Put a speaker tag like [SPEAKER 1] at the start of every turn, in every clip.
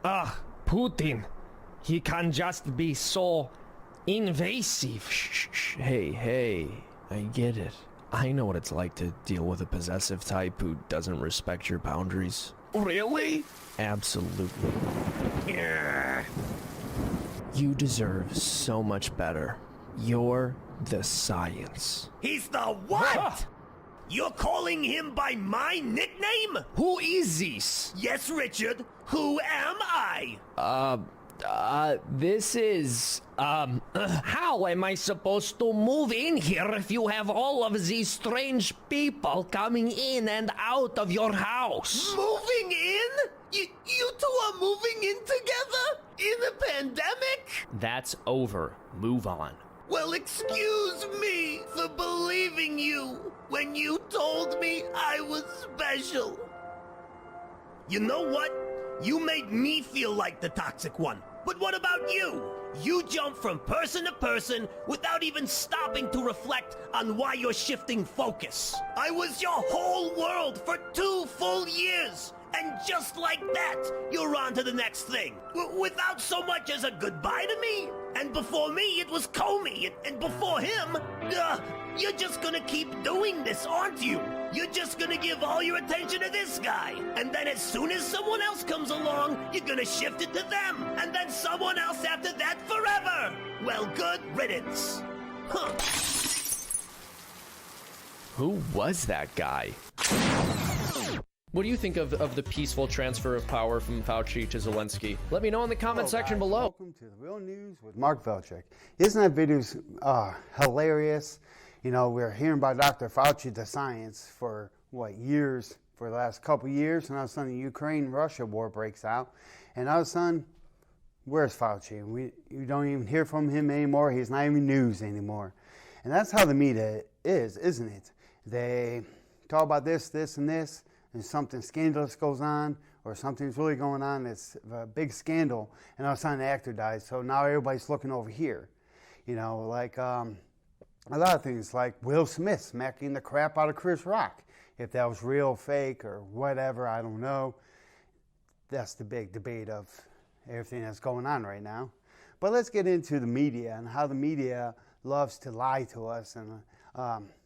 [SPEAKER 1] Putin. He can just be so invasive.
[SPEAKER 2] Shh. Hey, I get it. I know what it's like to deal with a possessive type who doesn't respect your boundaries.
[SPEAKER 1] Really?
[SPEAKER 2] Absolutely.
[SPEAKER 1] Yeah.
[SPEAKER 2] You deserve so much better. You're the science.
[SPEAKER 3] He's the what? You're calling him by my nickname?
[SPEAKER 1] Who is this?
[SPEAKER 3] Yes, Richard. Who am I?
[SPEAKER 2] This is,
[SPEAKER 1] How am I supposed to move in here if you have all of these strange people coming in and out of your house?
[SPEAKER 3] Moving in? You two are moving in together? In a pandemic?
[SPEAKER 1] That's over. Move on.
[SPEAKER 3] Well, excuse me for believing you when you told me I was special. You know what? You made me feel like the toxic one. But what about you? You jump from person to person without even stopping to reflect on why you're shifting focus. I was your whole world for 2 full years. And just like that, you're on to the next thing. Without so much as a goodbye to me. And before me, it was Comey. And before him, you're just gonna keep doing this, aren't you? You're just gonna give all your attention to this guy. And then as soon as someone else comes along, you're gonna shift it to them. And then someone else after that forever. Well, good riddance. Huh.
[SPEAKER 2] who was that guy?
[SPEAKER 1] What do you think of the peaceful transfer of power from Fauci to Zelensky? Let me know in the comment section below.
[SPEAKER 4] Welcome to The Real News with Mark Velchik. Isn't that video's hilarious? You know, we're hearing about Dr. Fauci, the science, for years, for the last couple years, and all of a sudden the Ukraine-Russia war breaks out, and all of a sudden, where's Fauci? We don't even hear from him anymore. He's not even news anymore. And that's how the media is, isn't it? They talk about this, and this, and something scandalous goes on, or something's really going on, it's a big scandal, and all of a sudden the actor dies, so now everybody's looking over here. You know, like a lot of things, like Will Smith smacking the crap out of Chris Rock. If that was real, fake, or whatever, I don't know. That's the big debate of everything that's going on right now. But let's get into the media and how the media loves to lie to us and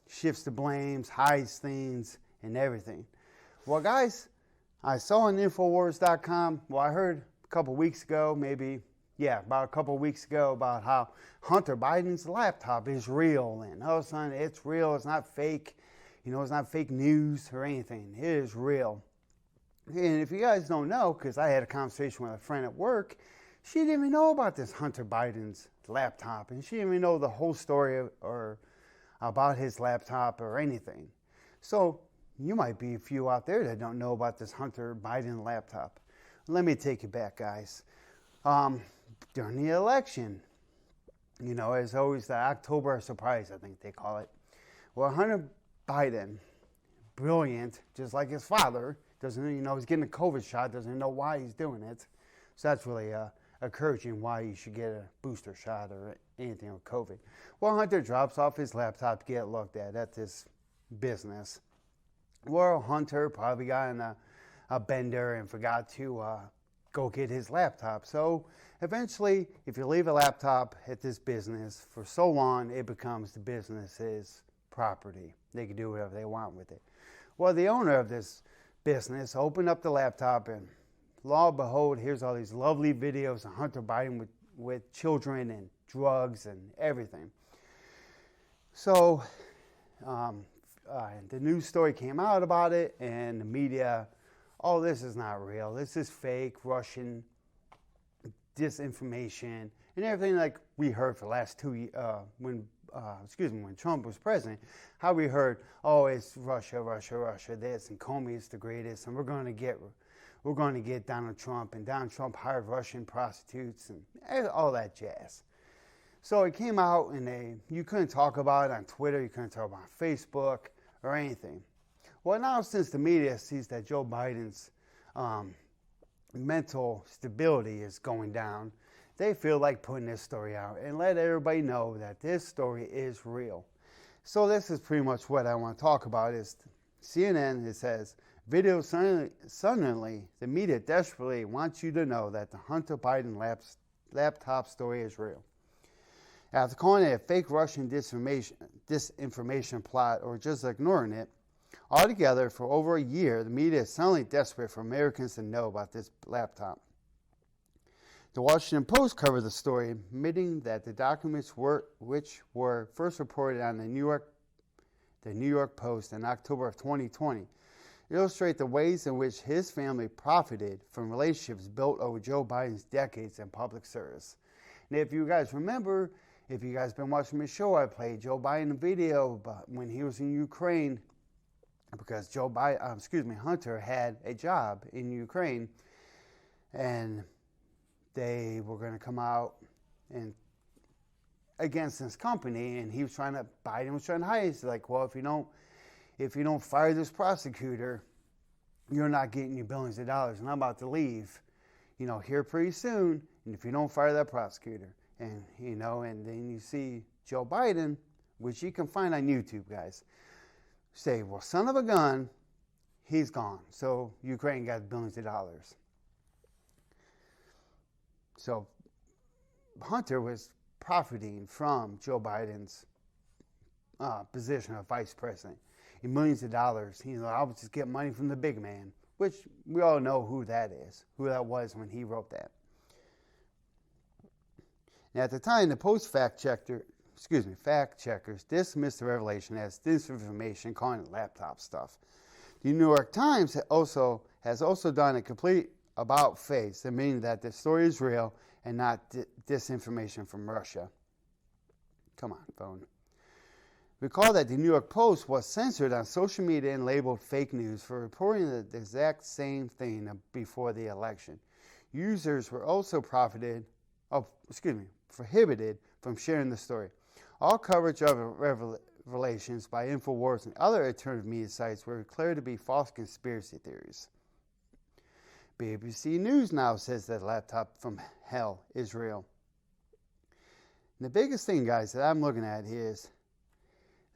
[SPEAKER 4] shifts the blames, hides things, and everything. Well, guys, I saw on Infowars.com, I heard a couple weeks ago, about a couple weeks ago, about how Hunter Biden's laptop is real. And all of a sudden, it's real, it's not fake. You know, it's not fake news or anything. It is real. And if you guys don't know, because I had a conversation with a friend at work, she didn't even know about this Hunter Biden's laptop. And she didn't even know the whole story or about his laptop or anything. So you might be a few out there that don't know about this Hunter Biden laptop. Let me take you back, guys. During the election, you know, as always, the October surprise, I think they call it. Well, Hunter Biden, brilliant, just like his father, doesn't, you know, he's getting a COVID shot, doesn't know why he's doing it. So that's really encouraging why you should get a booster shot or anything with COVID. Well, Hunter drops off his laptop to get looked at this business. Well, Hunter probably got in a bender and forgot to go get his laptop. So eventually, if you leave a laptop at this business for so long, it becomes the business's property. They can do whatever they want with it. Well, the owner of this business opened up the laptop, and lo and behold, here's all these lovely videos of Hunter Biden with children and drugs and everything. So the news story came out about it, and the media, oh, this is not real. This is fake, Russian disinformation, and everything like we heard for the last 2 years, when Trump was president, how we heard, oh, it's Russia, this, and Comey is the greatest, and we're going to get Donald Trump, and Donald Trump hired Russian prostitutes, and all that jazz. So it came out, and you couldn't talk about it on Twitter, you couldn't talk about it on Facebook, or anything. Well, now since the media sees that Joe Biden's mental stability is going down, they feel like putting this story out and let everybody know that this story is real. So this is pretty much what I want to talk about. Is CNN, it says, Video suddenly, the media desperately wants you to know that the Hunter Biden laptop story is real. After calling it a fake Russian disinformation plot or just ignoring it, altogether for over a year, the media is suddenly desperate for Americans to know about this laptop. The Washington Post covered the story, admitting that the documents which were first reported on the New York Post in October of 2020 illustrate the ways in which his family profited from relationships built over Joe Biden's decades in public service. And if you guys remember, if you guys been watching my show, I played Joe Biden video when he was in Ukraine, because Hunter had a job in Ukraine, and they were going to come out and against this company, and Biden was trying to hide. He's like, well, if you don't fire this prosecutor, you're not getting your billions of dollars, and I'm about to leave, here pretty soon, and if you don't fire that prosecutor. And, and then you see Joe Biden, which you can find on YouTube, guys, say, well, son of a gun, he's gone. So Ukraine got billions of dollars. So Hunter was profiting from Joe Biden's position of vice president in millions of dollars. I would just get money from the big man, which we all know who that was when he wrote that. And at the time, the Post fact checkers dismissed the revelation as disinformation, calling it laptop stuff. The New York Times has also done a complete about-face, admitting that the story is real and not disinformation from Russia. Come on, phone. Recall that the New York Post was censored on social media and labeled fake news for reporting the exact same thing before the election. Users were also prohibited from sharing the story. All coverage of revelations by InfoWars and other alternative media sites were declared to be false conspiracy theories. BBC News now says that laptop from hell is real. And the biggest thing, guys, that I'm looking at is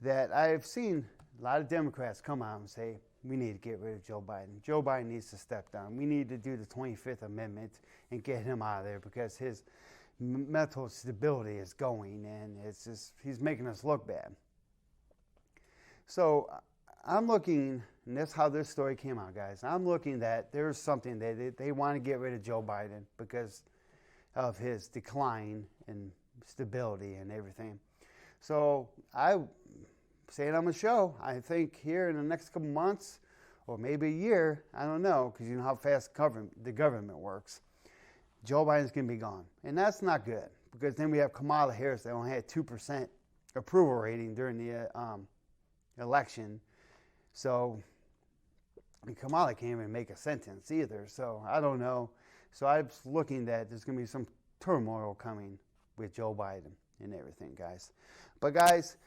[SPEAKER 4] that I've seen a lot of Democrats come out and say, we need to get rid of Joe Biden. Joe Biden needs to step down. We need to do the 25th Amendment and get him out of there because his mental stability is going, and he's making us look bad. So I'm looking, and that's how this story came out, guys. I'm looking that there's something that they want to get rid of Joe Biden because of his decline in stability and everything. So I say it on the show. I think here in the next couple months, or maybe a year, I don't know, because you know how fast the government works, Joe Biden's going to be gone. And that's not good, because then we have Kamala Harris that only had 2% approval rating during the election. So Kamala can't even make a sentence either. So I don't know. So I was looking that there's going to be some turmoil coming with Joe Biden and everything, guys. But guys,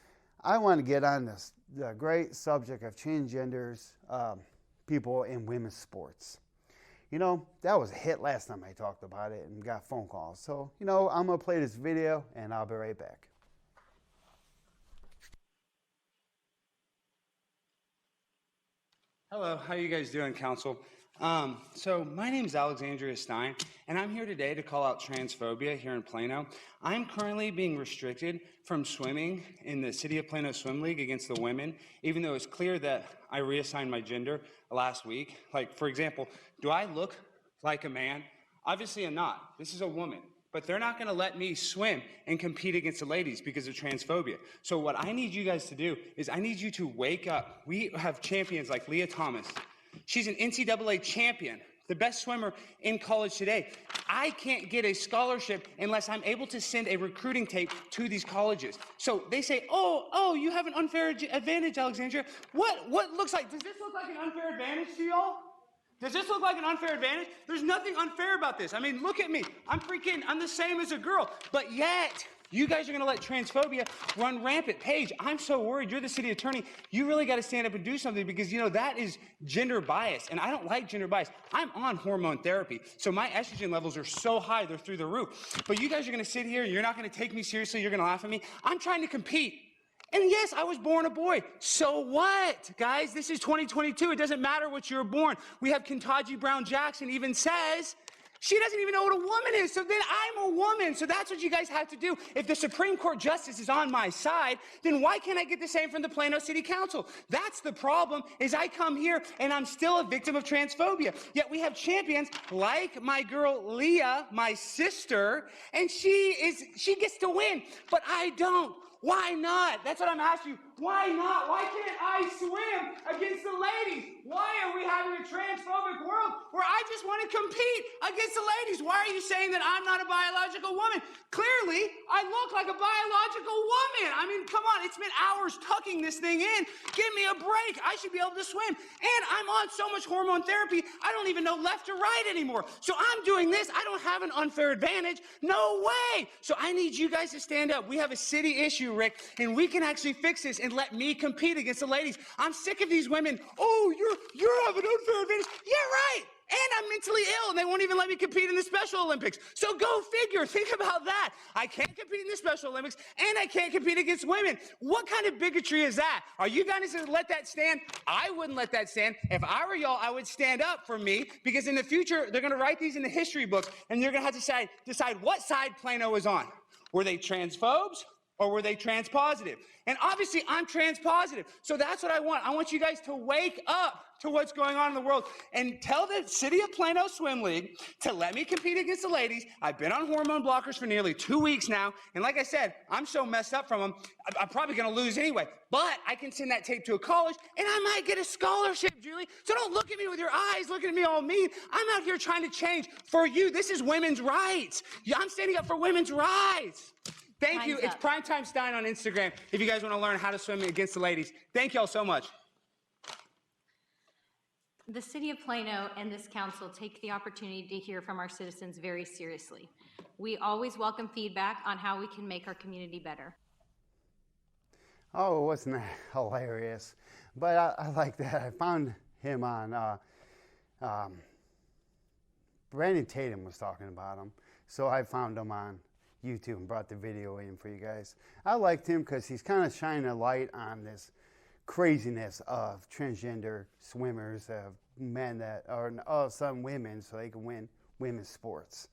[SPEAKER 4] I want to get on the great subject of transgenders, people in women's sports. That was a hit last time I talked about it and got phone calls. So, I'm going to play this video and I'll be right back.
[SPEAKER 5] Hello, how you guys doing, Council? So my name is Alexandria Stein, and I'm here today to call out transphobia here in Plano. I'm currently being restricted from swimming in the City of Plano Swim League against the women, even though it's clear that I reassigned my gender last week. Like, for example, do I look like a man? Obviously I'm not. This is a woman. But they're not going to let me swim and compete against the ladies because of transphobia. So what I need you guys to do is I need you to wake up. We have champions like Leah Thomas. She's an NCAA champion, the best swimmer in college today. I can't get a scholarship unless I'm able to send a recruiting tape to these colleges. So they say, oh, you have an unfair advantage, Alexandria. What looks like, does this look like an unfair advantage to y'all? Does this look like an unfair advantage? There's nothing unfair about this. I mean, look at me. I'm the same as a girl. But yet, you guys are going to let transphobia run rampant. Paige, I'm so worried. You're the city attorney. You really got to stand up and do something because, that is gender bias. And I don't like gender bias. I'm on hormone therapy. So my estrogen levels are so high, they're through the roof. But you guys are going to sit here and you're not going to take me seriously. You're going to laugh at me. I'm trying to compete And yes, I was born a boy. So what, guys? This is 2022. It doesn't matter what you're born. We have Ketanji Brown Jackson even says she doesn't even know what a woman is. So then I'm a woman. So that's what you guys have to do. If the Supreme Court justice is on my side, then why can't I get the same from the Plano City Council? That's the problem, is I come here and I'm still a victim of transphobia. Yet we have champions like my girl Leah, my sister, and she gets to win, but I don't. Why not? That's what I'm asking you. Why not? Why can't I swim against the ladies? Why are we having a transphobic world where I just want to compete against the ladies? Why are you saying that I'm not a biological woman? Clearly, I look like a biological woman. I mean, come on, it's been hours tucking this thing in. Give me a break. I should be able to swim. And I'm on so much hormone therapy, I don't even know left or right anymore. So I'm doing this. I don't have an unfair advantage. No way. So I need you guys to stand up. We have a city issue, Rick, and we can actually fix this and let me compete against the ladies. I'm sick of these women. Oh, you're having an unfair advantage. Yeah, right. And I'm mentally ill, and they won't even let me compete in the Special Olympics. So go figure. Think about that. I can't compete in the Special Olympics, and I can't compete against women. What kind of bigotry is that? Are you guys going to let that stand? I wouldn't let that stand. If I were y'all, I would stand up for me, because in the future, they're going to write these in the history books, and they're going to have to decide what side Plano is on. Were they transphobes? Or were they transpositive? And obviously, I'm transpositive. So that's what I want. I want you guys to wake up to what's going on in the world and tell the City of Plano Swim League to let me compete against the ladies. I've been on hormone blockers for nearly 2 weeks now. And like I said, I'm so messed up from them, I'm probably going to lose anyway. But I can send that tape to a college, and I might get a scholarship, Julie. So don't look at me with your eyes, looking at me all mean. I'm out here trying to change for you. This is women's rights. I'm standing up for women's rights. Thank you. It's Primetime Stein on Instagram if you guys want to learn how to swim against the ladies. Thank y'all so much.
[SPEAKER 6] The City of Plano and this council take the opportunity to hear from our citizens very seriously. We always welcome feedback on how we can make our community better.
[SPEAKER 4] Oh, wasn't that hilarious? But I like that. I found him on, Brandon Tatum was talking about him. So I found him on YouTube and brought the video in for you guys. I liked him because he's kind of shining a light on this craziness of transgender swimmers, of men that are some women, so they can win women's sports,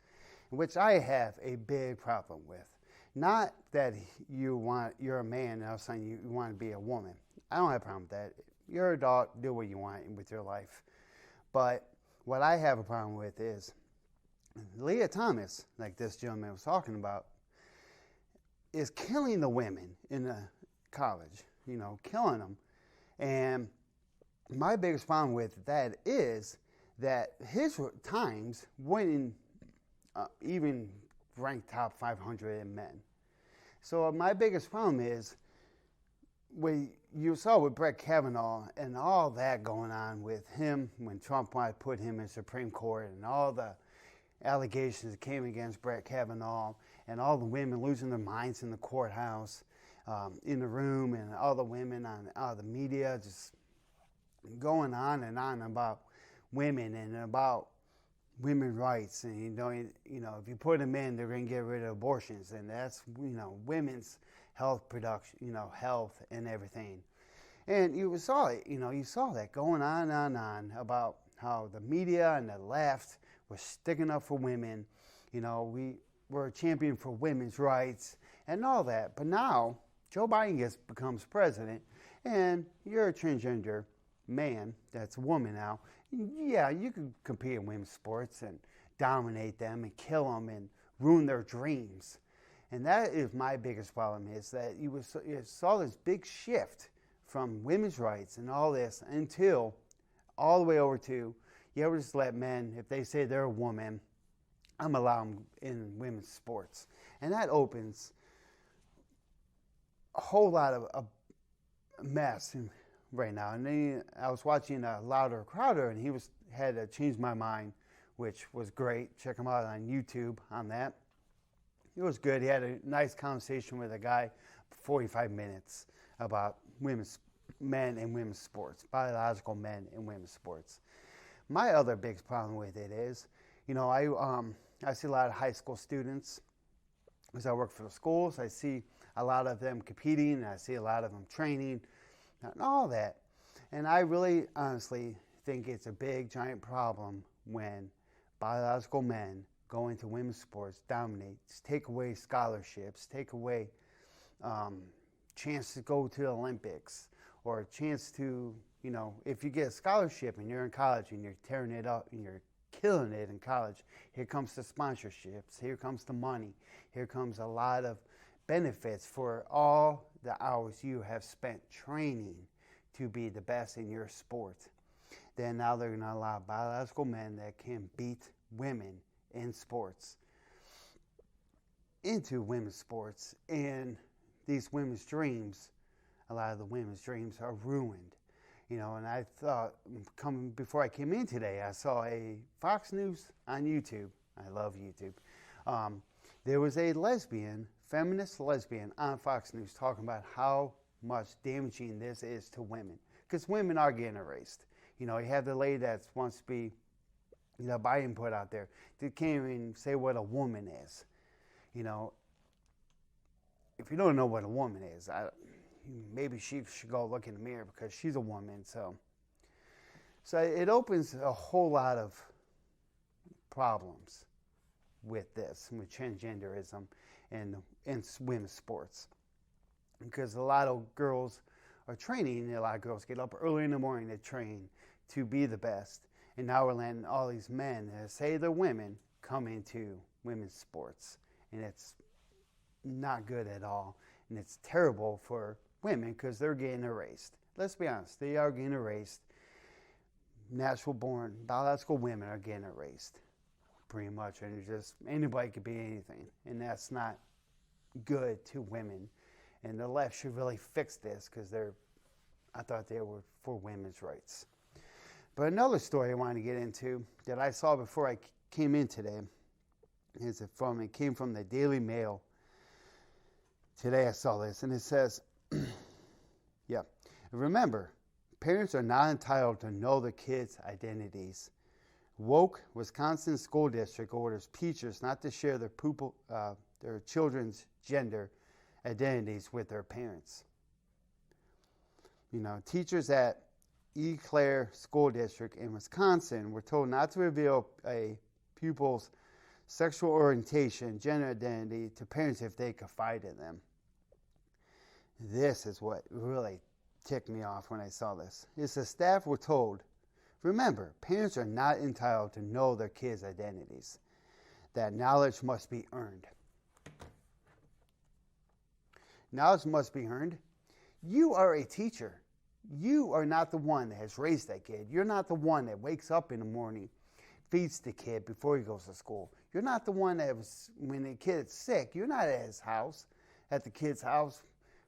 [SPEAKER 4] which I have a big problem with. Not that you're a man and all of a sudden you want to be a woman. I don't have a problem with that. You're an adult, do what you want with your life. But what I have a problem with is Leah Thomas, like this gentleman was talking about, is killing the women in the college, killing them. And my biggest problem with that is that his times winning even ranked top 500 in men. So my biggest problem is what you saw with Brett Kavanaugh and all that going on with him when Trump wanted to put him in Supreme Court and all the allegations that came against Brett Kavanaugh and all the women losing their minds in the courthouse, in the room, and all the women on the media just going on and on about women and about women's rights. And if you put them in, they're going to get rid of abortions, and that's women's health production, health and everything. And you saw it, you saw that going on about how the media and the left was sticking up for women. We're a champion for women's rights and all that. But now Joe Biden becomes president, and you're a transgender man that's a woman now. Yeah, you can compete in women's sports and dominate them and kill them and ruin their dreams. And that is my biggest problem, is that you saw this big shift from women's rights and all this until all the way over to, we'll just let men, if they say they're a woman, I'm allowing them in women's sports. And that opens a whole lot of mess right now. And then I was watching Louder Crowder, and he had Change My Mind, which was great. Check him out on YouTube on that. It was good. He had a nice conversation with a guy for 45 minutes about men and women's sports, biological men and women's sports. My other big problem with it is, I see a lot of high school students as I work for the schools, I see a lot of them competing, and I see a lot of them training, and all that. And I really, honestly, think it's a big, giant problem when biological men go into women's sports, dominate, take away scholarships, take away chance to go to the Olympics, or a chance to, if you get a scholarship and you're in college and you're tearing it up and you're killing it in college, here comes the sponsorships, here comes the money, here comes a lot of benefits for all the hours you have spent training to be the best in your sport. Then now they're going to allow biological men that can beat women in sports into women's sports, and these women's dreams, a lot of the women's dreams are ruined. And I thought, before I came in today, I saw a Fox News on YouTube. I love YouTube. There was a feminist lesbian on Fox News talking about how much damaging this is to women, because women are getting erased. You have the lady that wants to be, Biden put out there, that can't even say what a woman is. If you don't know what a woman is, maybe she should go look in the mirror, because she's a woman. So it opens a whole lot of problems with this, with transgenderism and in women's sports, because a lot of girls are training, and a lot of girls get up early in the morning to train to be the best. And now we're letting all these men that say they're women come into women's sports, and it's not good at all, and it's terrible for women because they're getting erased. Let's be honest, they are getting erased. Natural born biological women are getting erased, pretty much, and anybody could be anything, and that's not good to women. And the left should really fix this, because I thought they were for women's rights. But another story I wanted to get into that I saw before I came in today it came from the Daily Mail. Today I saw this, and it says, remember, parents are not entitled to know their kids' identities. Woke Wisconsin School District orders teachers not to share their children's gender identities with their parents. Teachers at Eau Claire School District in Wisconsin were told not to reveal a pupil's sexual orientation, gender identity to parents if they confide in them. This is what really ticked me off when I saw this. It says staff were told, remember, parents are not entitled to know their kids' identities. That knowledge must be earned. Knowledge must be earned. You are a teacher. You are not the one that has raised that kid. You're not the one that wakes up in the morning, feeds the kid before he goes to school. You're not the one that when the kid's sick, you're not at the kid's house,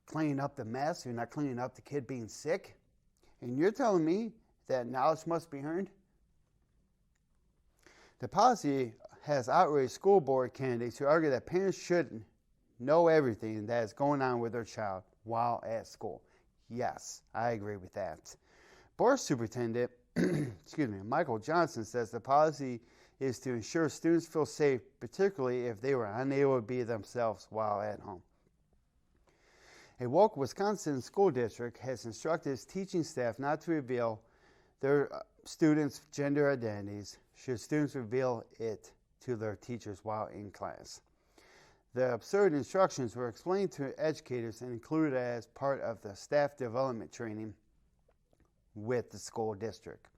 [SPEAKER 4] cleaning up the mess. You're not cleaning up the kid being sick. And you're telling me that knowledge must be earned? The policy has outraged school board candidates who argue that parents should know everything that is going on with their child while at school. Yes, I agree with that. Board Superintendent Michael Johnson says the policy is to ensure students feel safe, particularly if they were unable to be themselves while at home. A woke Wisconsin school district has instructed its teaching staff not to reveal their students' gender identities should students reveal it to their teachers while in class. The absurd instructions were explained to educators and included as part of the staff development training with the school district.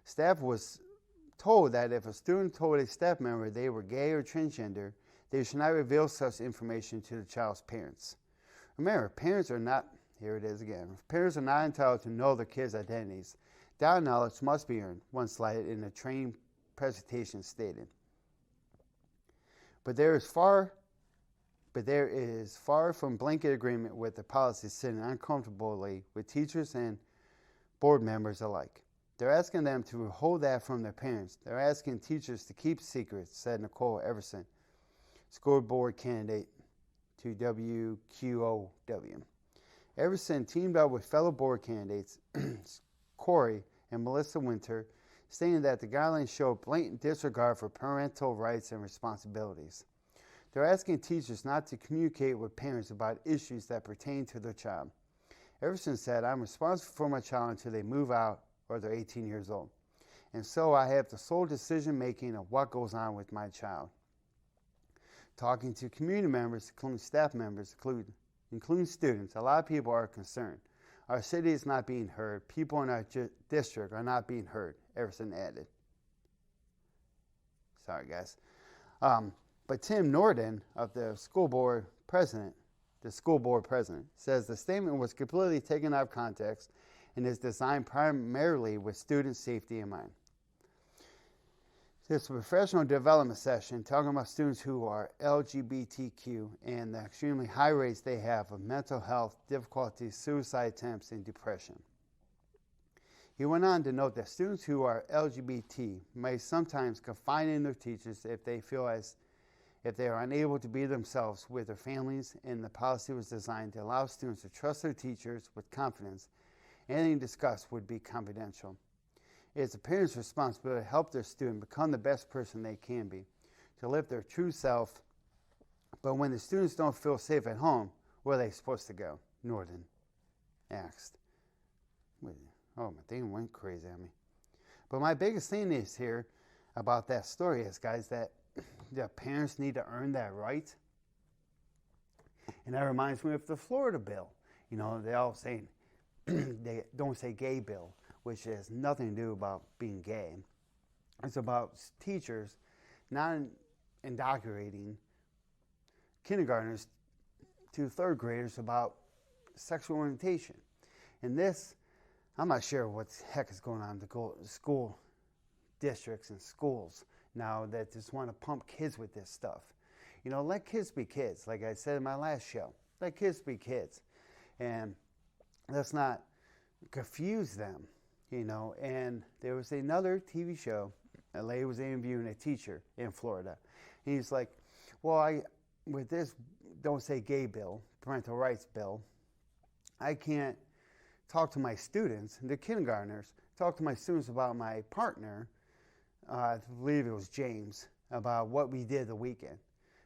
[SPEAKER 4] Staff was told that if a student told a staff member they were gay or transgender, they should not reveal such information to the child's parents. Remember, parents are not entitled to know their kids' identities. That knowledge must be earned, one slide in the training presentation stated. But there is far from blanket agreement with the policy sitting uncomfortably with teachers and board members alike. They're asking them to hold that from their parents. They're asking teachers to keep secrets, said Nicole Everson, school board candidate to WQOW. Everson teamed up with fellow board candidates Corey and Melissa Winter, stating that the guidelines show blatant disregard for parental rights and responsibilities. They're asking teachers not to communicate with parents about issues that pertain to their child. Everson said, I'm responsible for my child until they move out or they're 18 years old. And so I have the sole decision making of what goes on with my child. Talking to community members, including staff members, including students, a lot of people are concerned. Our city is not being heard. People in our district are not being heard, Everson added. Sorry, guys. But Tim Norden of the school board president, says the statement was completely taken out of context and is designed primarily with student safety in mind. This is a professional development session talking about students who are LGBTQ and the extremely high rates they have of mental health difficulties, suicide attempts, and depression. He went on to note that students who are LGBT may sometimes confide in their teachers if they feel as if they are unable to be themselves with their families, and the policy was designed to allow students to trust their teachers with confidence. Anything discussed would be confidential. It is a parent's responsibility to help their student become the best person they can be, to live their true self. But when the students don't feel safe at home, where are they supposed to go? Norden asked. Oh, my thing went crazy on me. But my biggest thing is here about that story is, guys, that the parents need to earn that right. And that reminds me of the Florida bill. You know, they all saying, they don't say gay bill, which has nothing to do about being gay. It's about teachers not indoctrinating kindergartners to third graders about sexual orientation. And this, I'm not sure what the heck is going on in the school districts and schools now that just want to pump kids with this stuff. You know, let kids be kids, like I said in my last show. Let kids be kids. And let's not confuse them, you know. And there was another TV show, a lady was interviewing a teacher in Florida. And he's like, well, with this don't say gay bill, parental rights bill, I can't talk to my students, the kindergartners, talk to my students about my partner, I believe it was James, about what we did the weekend.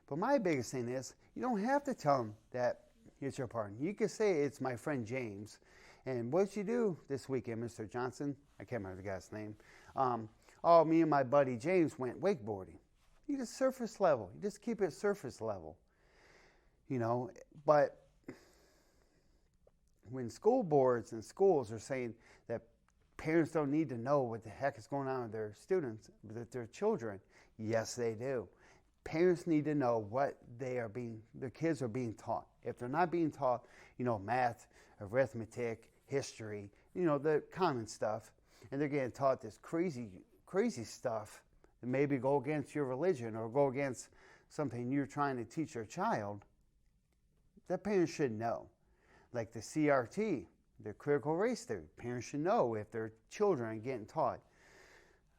[SPEAKER 4] But my biggest thing is, you don't have to tell them that it's your partner. You can say it's my friend James. And what did you do this weekend, Mr. Johnson? I can't remember the guy's name. Me and my buddy James went wakeboarding. You just surface level. You just keep it surface level. You know, but when school boards and schools are saying that parents don't need to know what the heck is going on with their students, with their children, yes, they do. Parents need to know what their kids are being taught. If they're not being taught, you know, math, arithmetic, history, you know, the common stuff, and they're getting taught this crazy stuff that maybe go against your religion or go against something you're trying to teach your child, that parents should know. Like the CRT, the critical race theory. Parents should know if their children are getting taught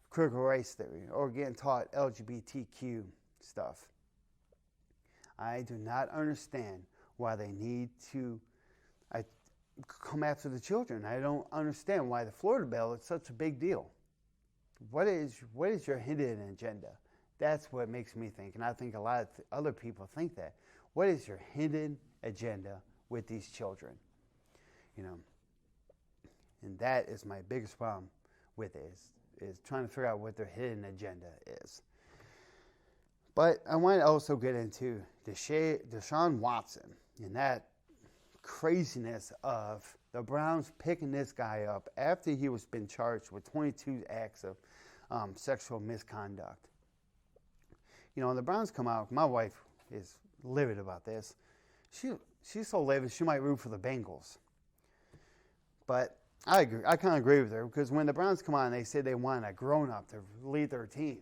[SPEAKER 4] critical race theory or getting taught LGBTQ stuff. I do not understand why they need to come after the children. I don't understand why the Florida bill is such a big deal. What is your hidden agenda? That's what makes me think, and I think a lot of other people think that. What is your hidden agenda with these children? You know, and that is my biggest problem with it, is trying to figure out what their hidden agenda is. But I want to also get into Deshaun Watson and that craziness of the Browns picking this guy up after he was been charged with 22 acts of sexual misconduct. You know, the Browns come out, my wife is livid about this. She's so livid she might root for the Bengals. But I agree. I kind of agree with her, because when the Browns come out and they say they want a grown-up to lead their team,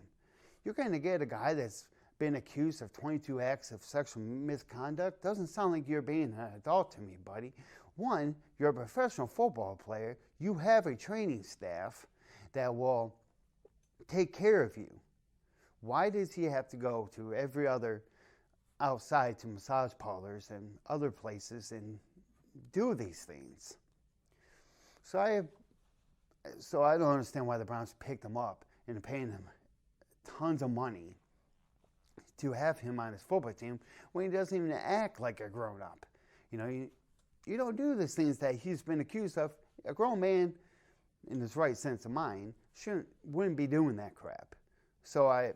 [SPEAKER 4] you're going to get a guy that's been accused of 22 acts of sexual misconduct. Doesn't sound like you're being an adult to me, buddy. One, you're a professional football player. You have a training staff that will take care of you. Why does he have to go to every other outside to massage parlors and other places and do these things? So I don't understand why the Browns picked him up and are paying him tons of money to have him on his football team when he doesn't even act like a grown-up. You know, you don't do these things that he's been accused of. A grown man in his right sense of mind wouldn't be doing that crap. So it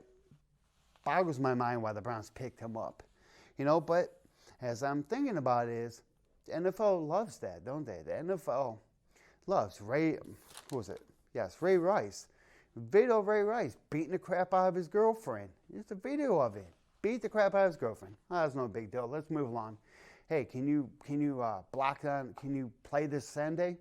[SPEAKER 4] boggles my mind why the Browns picked him up. You know, but as I'm thinking about it is, the NFL loves that, don't they? The NFL loves Ray Rice. Video of Ray Rice beating the crap out of his girlfriend. It's a video of it. Beat the crap out of his girlfriend. Oh, that's no big deal. Let's move along. Hey, can you block on? Can you play this Sunday?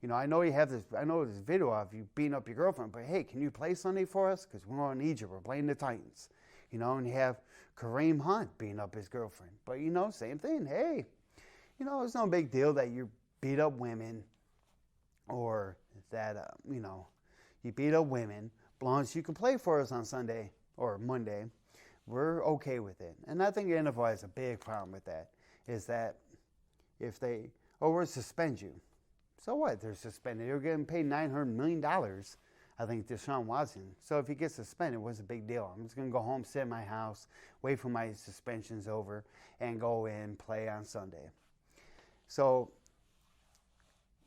[SPEAKER 4] You know, I know you have this. I know this video of you beating up your girlfriend, but hey, can you play Sunday for us? Because we're going to need you. We're playing the Titans. You know, and you have Kareem Hunt beating up his girlfriend. But you know, same thing. Hey, you know, it's no big deal that you beat up women, or that you know, you beat up women. As long as you can play for us on Sunday or Monday, we're okay with it. And I think the NFL has a big problem with that. Is that if they, we'll suspend you. So what? They're suspended. They're getting paid $900 million, I think, Deshaun Watson. So if he gets suspended, what's the big deal? I'm just going to go home, sit in my house, wait for my suspension's over, and go in, play on Sunday. So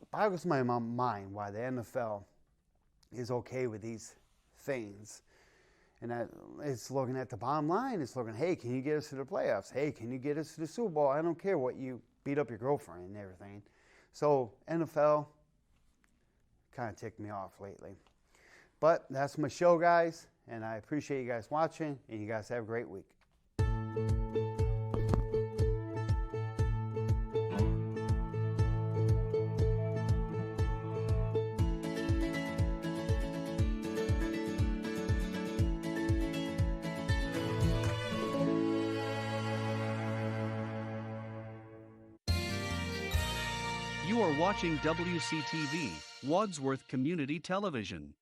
[SPEAKER 4] it boggles my mind why the NFL is okay with these things. And that it's looking at the bottom line. It's looking, hey, can you get us to the playoffs? Hey, can you get us to the Super Bowl? I don't care what you beat up your girlfriend and everything. So NFL kind of ticked me off lately. But that's my show, guys. And I appreciate you guys watching. And you guys have a great week.
[SPEAKER 7] You are watching WCTV, Wadsworth Community Television.